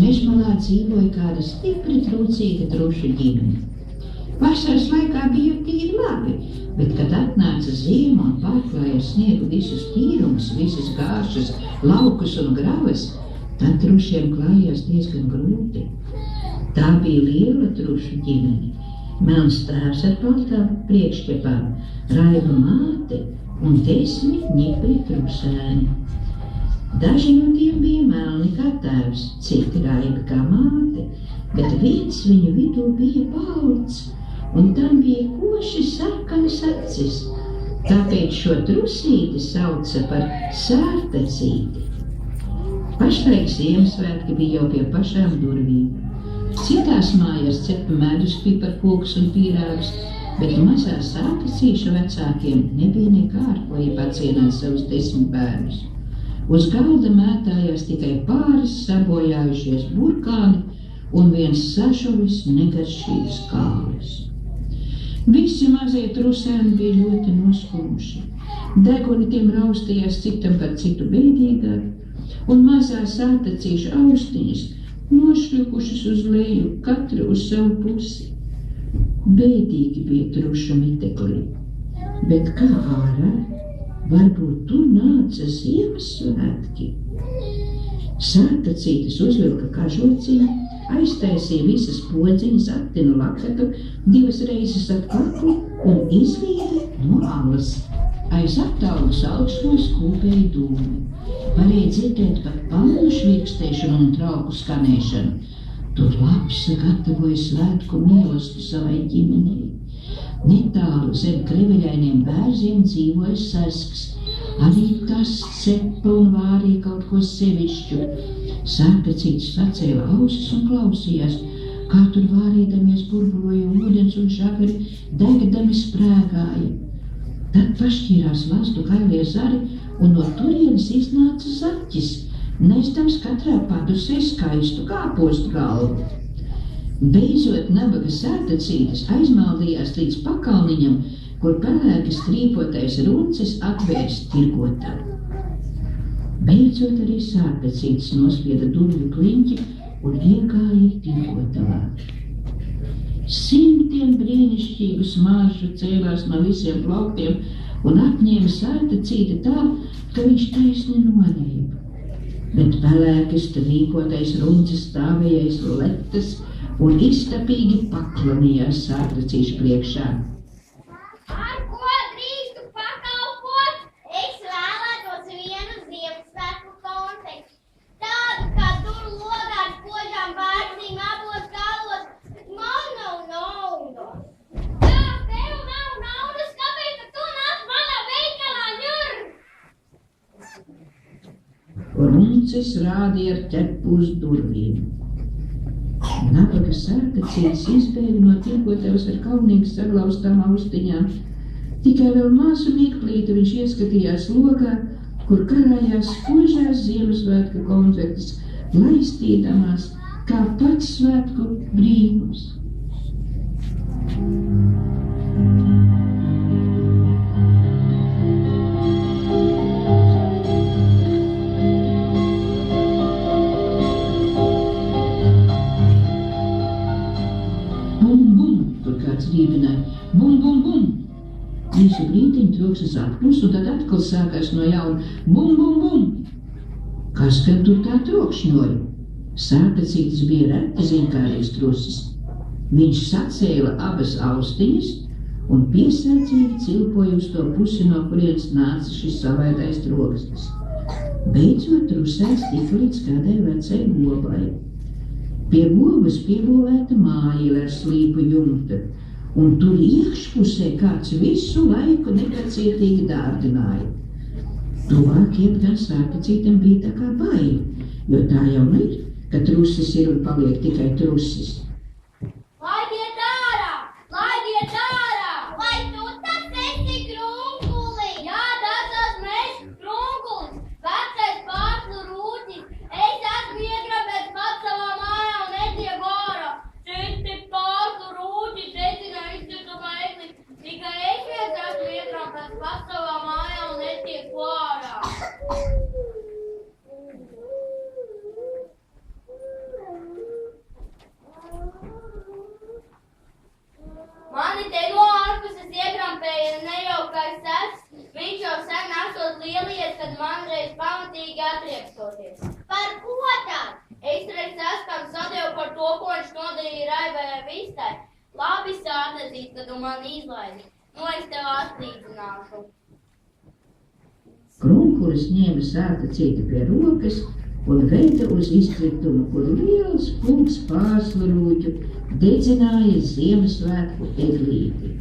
mežmalā dzīvoja kāda stipri trūcīga trušu ģimene. Vasaras laikā bija tīri labi, bet, kad atnāca ziema un pārklāja ar sniegu visus tīrumus, visas gāšas, laukus un gravas, tad trušiem klājās diezgan grūti. Tā bija liela trušu ģimene. Melns tēvs ar baltām priekšķepām, raiba māte un 10 ņipri trusēni. Daži no tiem bija melni kā tēvs, citi raibi kā māte, bet viens viņu vidū bija balts, un tam bija koši sarkanas acis. Tāpēc šo trusīti sauca par sērtecīti. Pašlaik Ziemassvētki bija jau pie pašām durvīm. Citās mājās cepa medus, piparkūkus un pīrāgus, bet mazā sāpecīša vecākiem nebija nekā ar ko iepacienāt savus 10 bērnus. Uz galda mētājās tikai pāris sabojājušies burkāni un viens sažuvis negaršīgs kālis. Visi mazie trusēni bija ļoti noskumuši. Deguni tiem raustījās citam par citu bēdīgāk, un mazā sātecīša austiņas nošļukušas uz leju, katru uz savu pusi. Bēdīgi bija trušu miteklī, bet kā ārā, varbūt tu nāca Ziemassvētki. Sātecītis uzvilka kažociņu, aiztaisīja visas podziņas, aptina lakatu 2 reizes ap kaklu un izvīda no alas. Aiz aptālus augstos kūpēja dūmi. Varēja dzirdēt pat pannu švirkstēšanu un trauku skanēšanu. Tur lapsa gatavoja svētku mīlestību savai ģimenei. Netālu zem kreveļainiem bērziem dzīvoja sesks. Arī tas cepa un vārīja kaut ko sevišķu. Sāpecītis sacēla ausis un klausījās, kā tur vārīdamies burbuloja ūdens un žagari degdami sprēgāja. Tad pašķīrās lastu kailie zari, un no turienes iznāca zaķis, nestams katrā padusē skaistu kāpostu galvu. Beidzot nabaga sātecītis aizmaldījās līdz pakalniņam, kur pelēki strīpotais runcis atvērs tirgotam. Beidzot arī sātecītis nospieda durvju kliņķi un iegāja tirgotavā. Simtiem brīnišķīgu smaržu cēlās no visiem plauktiem un apņēma sātecīti tā, ka viņš taisni nonība. Bet pelēki strīpotais runcis stāvējais letas un iztapīgi paklanījās sātecīšu priekšā. Ar ko drīkstu pakalpot? Es vēlētos vienu Ziemassvētku konfekti. Tādu, kā tur logā ar spožām bērnīm abos galos, bet man nav naudas. Jā, tev nav naudas, kāpēc tu nāc manā veikalā, ņur? Runcis rādīja ar ķepu uz durvīm. Nabaga sātecītis izbēga no tirgotavas ar kaunīgi saglaustām austiņām. Tikai vēl mazu mirklīti viņš ieskatījās logā, kur karājās spožās Ziemassvētku konfektes, laistīdamās kā pats svētku brīnums. Rībināja. Bum, bum, bum! Īsu brītiņu troksnis atklus, un tad atkal sākās no jauna. Bum, bum, bum! Kas gan tur tā trokšņoja? Sātecītis bija reti zinkārīgs trusis. Viņš sacēla abas austiņas un piesardzīgi cilpoja uz to pusi, no kurienes nāca šis savaidais troksnis. Beidzot trusēs tika līdz kādai vecai gobai. Pie gobas piebūvēta mājila ar slīpu jumta, un tur iekšpusē kāds visu laiku nepacietīgi dārdināja. Tuvāk iet gan sāpecītam bija tā kā baili, jo tā jau ir, ka trusis ir un paliek tikai trusis. Laidiet ārā! Laidiet ārā! Vai tu tas esi Krunkuli? Jā, tas esmu es, Krunkulis, vecais pārslu rūķis. Es esmu iegrabēts pats savā mājā un netieku ārā. Citi pārslu rūķis, ecina izcirtu mēsli. Tikai es viens esmu iegrabēts pats savā mājā un netieku ārā. vistai. Labi sātacīt, ka tu mani izlaidi. Es tev atlīdzināšu. Krunkulis ņēma sātacīti pie rokas un veda uz izkritumu, kur liels pulks pārslu rūķu dedzināja Ziemassvētku eglīti.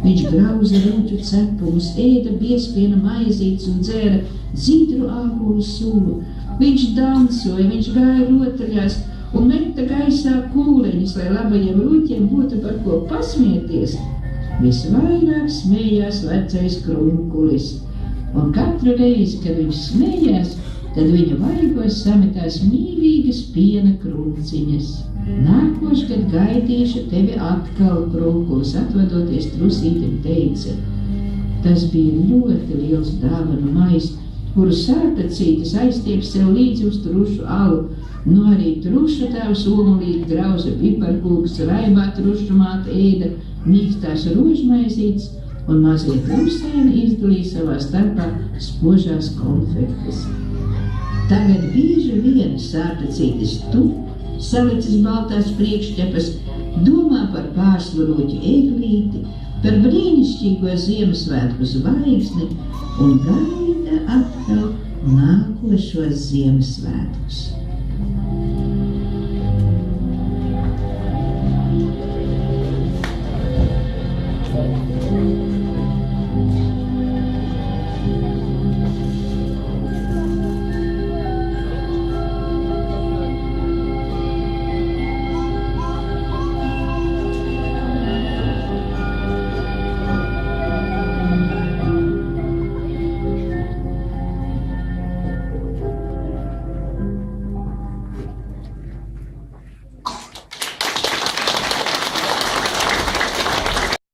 Viņš grauza rūķu cepumus, ēda biespiena maizītes un dzēra zīdru ābolu sulu. Viņš dansoja, viņš gāja rotaļās un meta gaisā kūleņus, lai labajiem rūķiem būtu par ko pasmieties. Visvairāk smējās vecais Krunkulis, un katru reizi, kad viņš smējās, tad viņa vaigos sametās mīlīgas piena krunciņas. Nākošgad gaidīšu tevi atkal, Krunkulis, atvadoties trusītim teica. Tas bija ļoti liels dāvanu mais, kuru sārtacītis aizstiep sev līdzi uz trušu alu. Nu arī trušu tēvs omulīgi grauza piparkūks, raibā trušu māte ēda mīkstās rožmaizītes un mazie trusēni izdalīja savā starpā spožās konfektes. Tagad bieži vien sārtacītis tu, salicis baltās priekšķepas, domā par pārsluroķu eglīti, par brīnišķīgo Ziemassvētku zvaigzni un gaida atkal nākošos Ziemassvētkus.